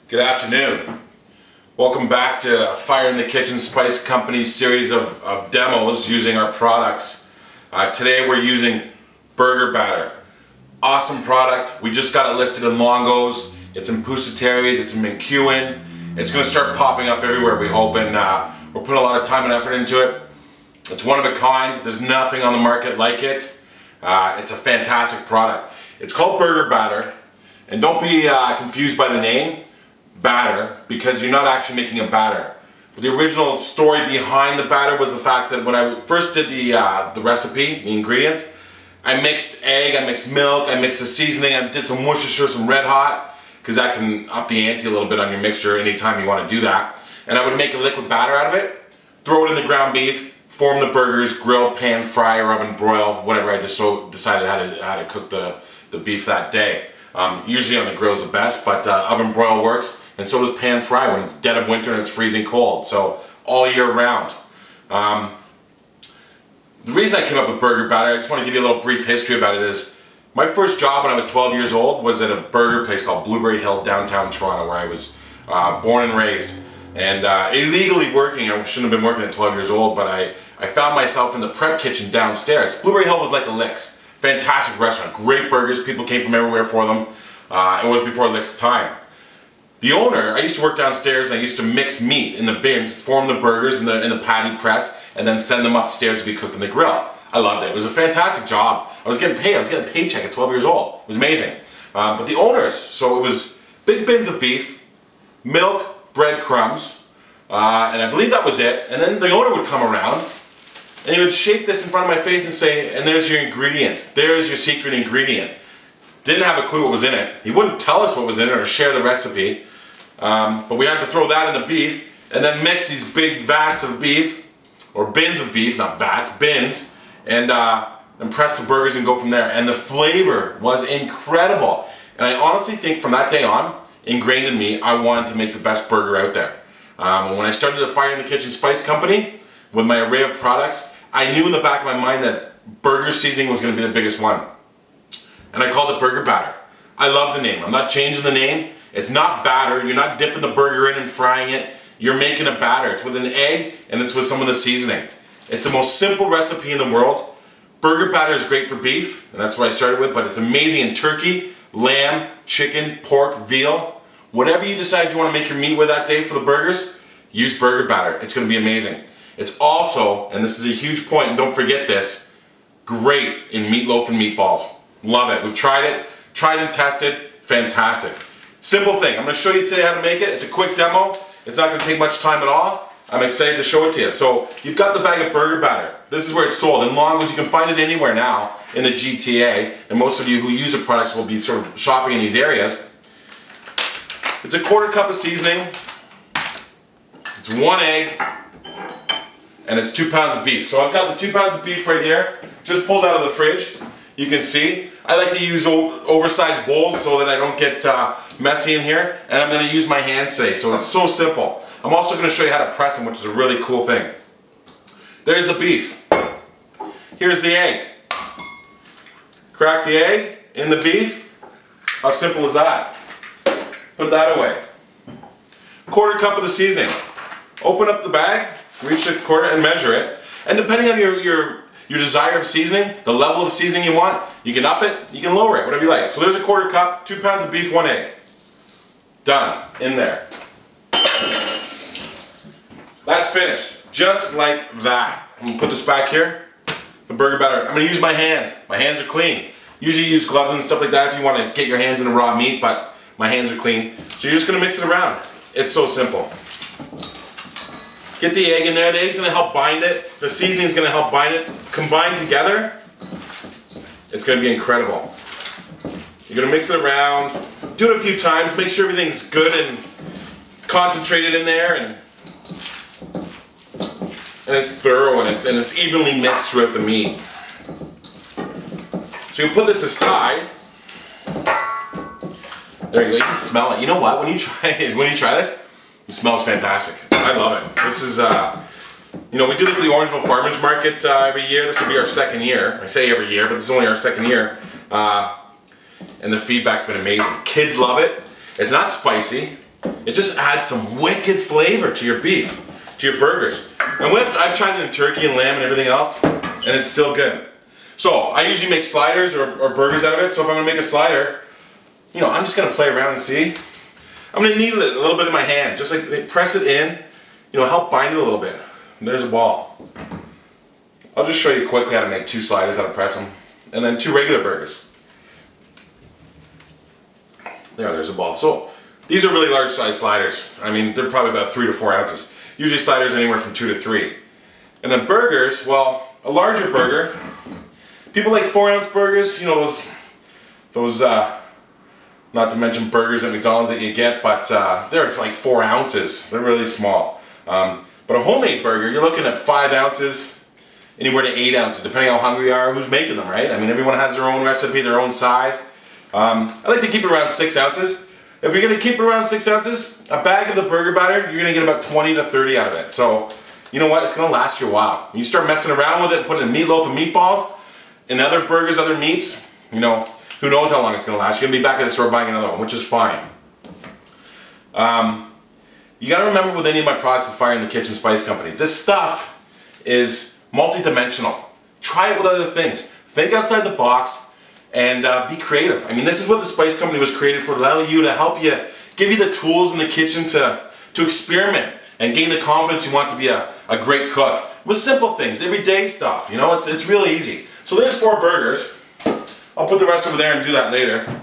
Good afternoon. Welcome back to Fire in the Kitchen Spice Company's series of demos using our products. Today we're using burger batter. Awesome product. We just got it listed in Longo's. It's in Pusateri, it's in McEwen. It's going to start popping up everywhere, we hope, and we're putting a lot of time and effort into it. It's one of a kind. There's nothing on the market like it. It's a fantastic product. It's called burger batter, and don't be confused by the name. Batter, because you're not actually making a batter. But the original story behind the batter was the fact that when I first did the recipe, the ingredients, I mixed egg, I mixed milk, I mixed the seasoning, I did some Worcestershire, some Red Hot, because that can up the ante a little bit on your mixture anytime you want to do that. And I would make a liquid batter out of it, throw it in the ground beef, form the burgers, grill, pan, fry, or oven broil, whatever I just decided how to cook the beef that day. Usually on the grill is the best, but oven broil works. And so does pan fry when it's dead of winter and it's freezing cold. So all year round. The reason I came up with burger batter, I just want to give you a little brief history about it, is my first job when I was 12 years old was at a burger place called Blueberry Hill, downtown Toronto, where I was born and raised. And illegally working, I shouldn't have been working at 12 years old, but I found myself in the prep kitchen downstairs. Blueberry Hill was like a Licks. Fantastic restaurant, great burgers, people came from everywhere for them. It was before Licks' time. The owner, I used to work downstairs and I used to mix meat in the bins, form the burgers in the patty press, and then send them upstairs to be cooked in the grill. I loved it. It was a fantastic job. I was getting paid. I was getting a paycheck at 12 years old. It was amazing. But the owners, so it was big bins of beef, milk, breadcrumbs, and I believe that was it. And then the owner would come around and he would shake this in front of my face and say, and there's your ingredient. There's your secret ingredient. Didn't have a clue what was in it. He wouldn't tell us what was in it or share the recipe. But we had to throw that in the beef and then mix these big vats of beef, or bins of beef, not vats, bins, and press the burgers and go from there. And the flavor was incredible. And I honestly think from that day on, ingrained in me, I wanted to make the best burger out there. And when I started the Fire in the Kitchen Spice Company, with my array of products, I knew in the back of my mind that burger seasoning was going to be the biggest one. And I called it burger batter. I love the name. I'm not changing the name. It's not batter. You're not dipping the burger in and frying it. You're making a batter. It's with an egg and it's with some of the seasoning. It's the most simple recipe in the world. Burger batter is great for beef, and that's what I started with, but it's amazing in turkey, lamb, chicken, pork, veal. Whatever you decide you want to make your meat with that day for the burgers, use burger batter. It's going to be amazing. It's also, and this is a huge point, and don't forget this, great in meatloaf and meatballs. Love it. We've tried and tested. Fantastic. Simple thing. I'm going to show you today how to make it. It's a quick demo. It's not going to take much time at all. I'm excited to show it to you. So you've got the bag of burger batter. This is where it's sold. In Longo's, you can find it anywhere now in the GTA, and most of you who use the products will be sort of shopping in these areas. It's a 1/4 cup of seasoning. It's 1 egg. And it's 2 pounds of beef. So I've got the 2 pounds of beef right here, just pulled out of the fridge. You can see, I like to use oversized bowls so that I don't get messy in here. And I'm going to use my hands today, so it's so simple. I'm also going to show you how to press them, which is a really cool thing. There's the beef. Here's the egg. Crack the egg in the beef. How simple is that? Put that away. 1/4 cup of the seasoning. Open up the bag, reach the quarter and measure it. And depending on your desire of seasoning, the level of seasoning you want, you can up it, you can lower it, whatever you like. So there's a 1/4 cup, 2 pounds of beef, 1 egg. Done. In there. That's finished. Just like that. I'm going to put this back here. The burger batter. I'm going to use my hands. My hands are clean. Usually you use gloves and stuff like that if you want to get your hands in the raw meat, but my hands are clean. So you're just going to mix it around. It's so simple. Get the egg in there. The egg's going to help bind it. The seasoning is going to help bind it. Combined together, it's going to be incredible. You're going to mix it around. Do it a few times. Make sure everything's good and concentrated in there, and it's thorough, and it's evenly mixed throughout the meat. So you put this aside. There you go. You can smell it. You know what? When you try this, it smells fantastic. I love it. This is, you know, we do this at the Orangeville Farmers Market every year. This will be our 2nd year. I say every year, but this is only our 2nd year. And the feedback's been amazing. Kids love it. It's not spicy. It just adds some wicked flavor to your beef, to your burgers. And I've tried it in turkey and lamb and everything else, and it's still good. So I usually make sliders or burgers out of it. So if I'm gonna make a slider, you know, I'm just gonna play around and see. I'm gonna needle it a little bit in my hand, just like press it in, you know, help bind it a little bit. And there's a ball. I'll just show you quickly how to make 2 sliders, how to press them, and then 2 regular burgers. There's a ball. So these are really large size sliders. I mean, they're probably about 3 to 4 ounces. Usually sliders anywhere from 2 to 3. And then burgers, well, a larger burger, people like 4-ounce burgers, you know, those not to mention burgers at McDonald's that you get, but they're like 4 ounces. They're really small. But a homemade burger, you're looking at 5 ounces, anywhere to 8 ounces, depending on how hungry you are, who's making them, right? I mean, everyone has their own recipe, their own size. I like to keep it around 6 ounces. If you're gonna keep it around 6 ounces, a bag of the burger batter, you're gonna get about 20 to 30 out of it. So, you know what? It's gonna last you a while. You start messing around with it and putting in meatloaf and meatballs and other burgers, other meats, you know, who knows how long it's gonna last. You're gonna be back at the store buying another one, which is fine. You gotta remember with any of my products at Fire in the Kitchen Spice Company, this stuff is multi-dimensional. Try it with other things. Think outside the box and be creative. I mean, this is what the Spice Company was created for, to allow you to help you, give you the tools in the kitchen to experiment and gain the confidence you want to be a great cook. With simple things, everyday stuff, you know, it's really easy. So there's 4 burgers. I'll put the rest over there and do that later.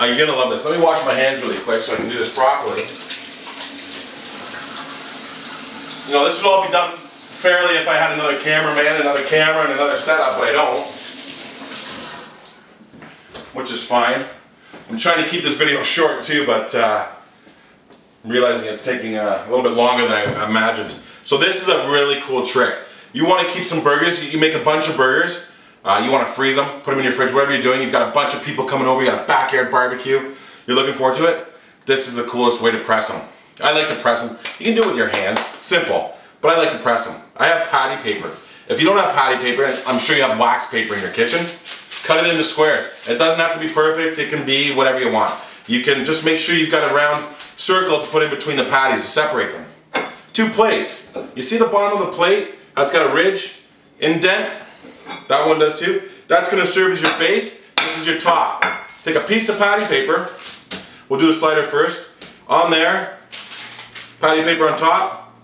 You're gonna love this. Let me wash my hands really quick so I can do this properly. You know, this would all be done fairly if I had another cameraman, another camera, and another setup, but I don't. Which is fine. I'm trying to keep this video short too, but I'm realizing it's taking a little bit longer than I imagined. So this is a really cool trick. You want to keep some burgers, you make a bunch of burgers, you want to freeze them, put them in your fridge, whatever you're doing. You've got a bunch of people coming over, you got a backyard barbecue, you're looking forward to it. This is the coolest way to press them. I like to press them. You can do it with your hands, simple, but I like to press them. I have patty paper. If you don't have patty paper, I'm sure you have wax paper in your kitchen, cut it into squares. It doesn't have to be perfect, it can be whatever you want. You can just make sure you've got a round circle to put in between the patties to separate them. 2 plates. You see the bottom of the plate? That's got a ridge, indent. That one does too. That's going to serve as your base. This is your top. Take a piece of patty paper. We'll do the slider first. On there, patty paper on top,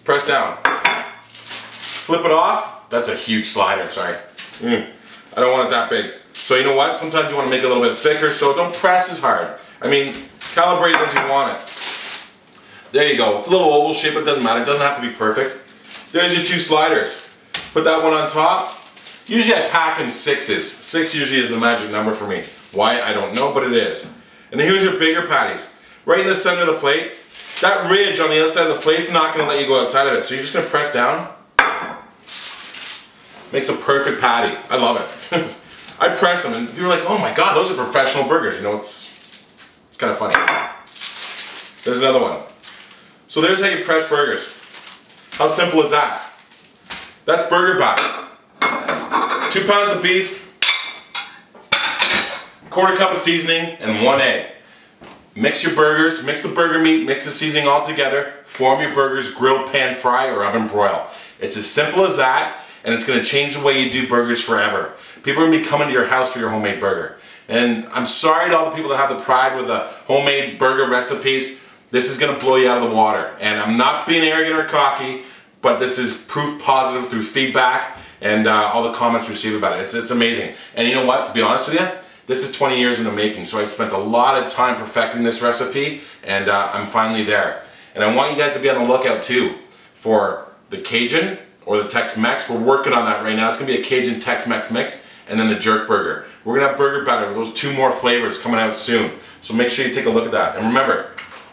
press down. Flip it off. That's a huge slider, sorry. I don't want it that big. So you know what? Sometimes you want to make it a little bit thicker, so don't press as hard. I mean, calibrate it as you want it. There you go. It's a little oval shape, but it doesn't matter. It doesn't have to be perfect. There's your 2 sliders. Put that one on top. Usually I pack in 6s. 6 usually is the magic number for me. Why? I don't know, but it is. And then here's your bigger patties. Right in the center of the plate. That ridge on the outside of the plate's not going to let you go outside of it. So you're just going to press down. Makes a perfect patty. I love it. I press them and you're like, oh my god, those are professional burgers. You know, it's kind of funny. There's another one. So there's how you press burgers. How simple is that? That's burger batter. 2 pounds of beef, 1/4 cup of seasoning, and 1 egg. Mix your burgers, mix the burger meat, mix the seasoning all together, form your burgers, grill, pan, fry, or oven broil. It's as simple as that, and it's going to change the way you do burgers forever. People are going to be coming to your house for your homemade burger. And I'm sorry to all the people that have the pride with the homemade burger recipes. This is going to blow you out of the water. And I'm not being arrogant or cocky, but this is proof positive through feedback and all the comments received about it. It's amazing. And you know what, to be honest with you, this is 20 years in the making, so I spent a lot of time perfecting this recipe, and I'm finally there. And I want you guys to be on the lookout too for the Cajun or the Tex-Mex. We're working on that right now. It's going to be a Cajun Tex-Mex mix, and then the jerk burger. We're going to have burger batter with those 2 more flavors coming out soon. So make sure you take a look at that. And remember,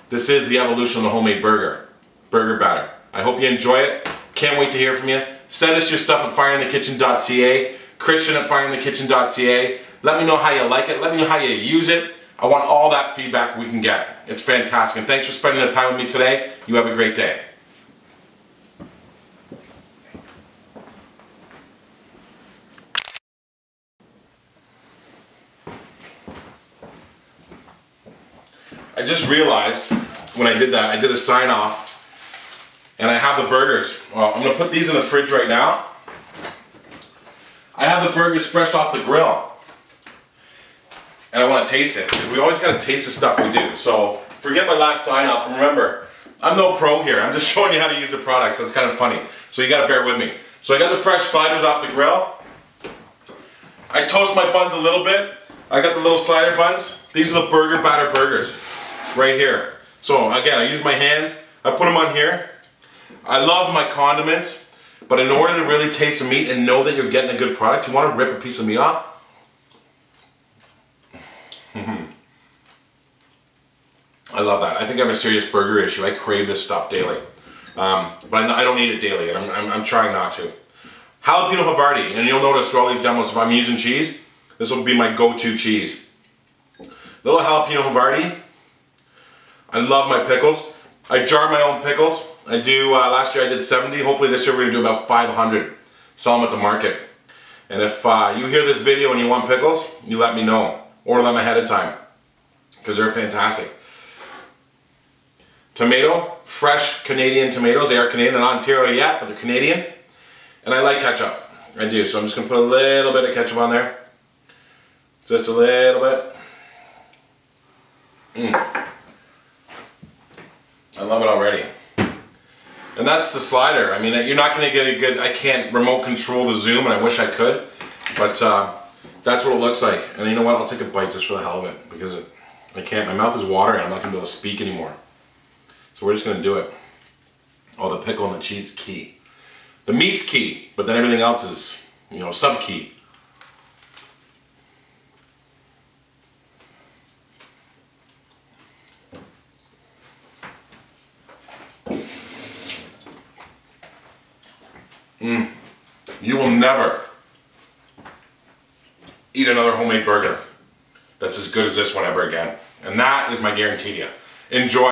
this is the evolution of the homemade burger batter. I hope you enjoy it. Can't wait to hear from you. Send us your stuff at fireinthekitchen.ca, Christian at fireinthekitchen.ca. Let me know how you like it. Let me know how you use it. I want all that feedback we can get. It's fantastic. And thanks for spending the time with me today. You have a great day. I just realized when I did that, I did a sign off, and I have the burgers. Well, I'm gonna put these in the fridge right now. I have the burgers fresh off the grill, and I want to taste it, because we always gotta taste the stuff we do. So forget my last sign off. Remember, I'm no pro here. I'm just showing you how to use the product, so it's kind of funny. So you gotta bear with me. So I got the fresh sliders off the grill. I toast my buns a little bit. I got the little slider buns. These are the burger batter burgers, right here. So again, I use my hands. I put them on here. I love my condiments, but in order to really taste the meat and know that you're getting a good product, you want to rip a piece of meat off. I love that. I think I have a serious burger issue. I crave this stuff daily. But I don't eat it daily, and I'm trying not to. Jalapeno Havarti, and you'll notice through all these demos, if I'm using cheese, this will be my go-to cheese. Little jalapeno Havarti. I love my pickles. I jar my own pickles. I do, last year I did 70. Hopefully this year we're gonna do about 500. Sell them at the market. And if you hear this video and you want pickles, you let me know. Order them ahead of time, because they're fantastic. Tomato, fresh Canadian tomatoes. They are Canadian, they're not Ontario yet, but they're Canadian. And I like ketchup. I do, so I'm just gonna put a little bit of ketchup on there. Just a little bit. I love it already. And that's the slider. I mean, you're not gonna get a good, I can't remote control the zoom, and I wish I could, but that's what it looks like. And you know what, I'll take a bite just for the hell of it, because I can't, my mouth is watering, I'm not gonna be able to speak anymore. So we're just gonna do it. Oh, the pickle and the cheese is key. The meat's key, but then everything else is, you know, sub-key. You will never eat another homemade burger that's as good as this one ever again. And that is my guarantee to you. Enjoy.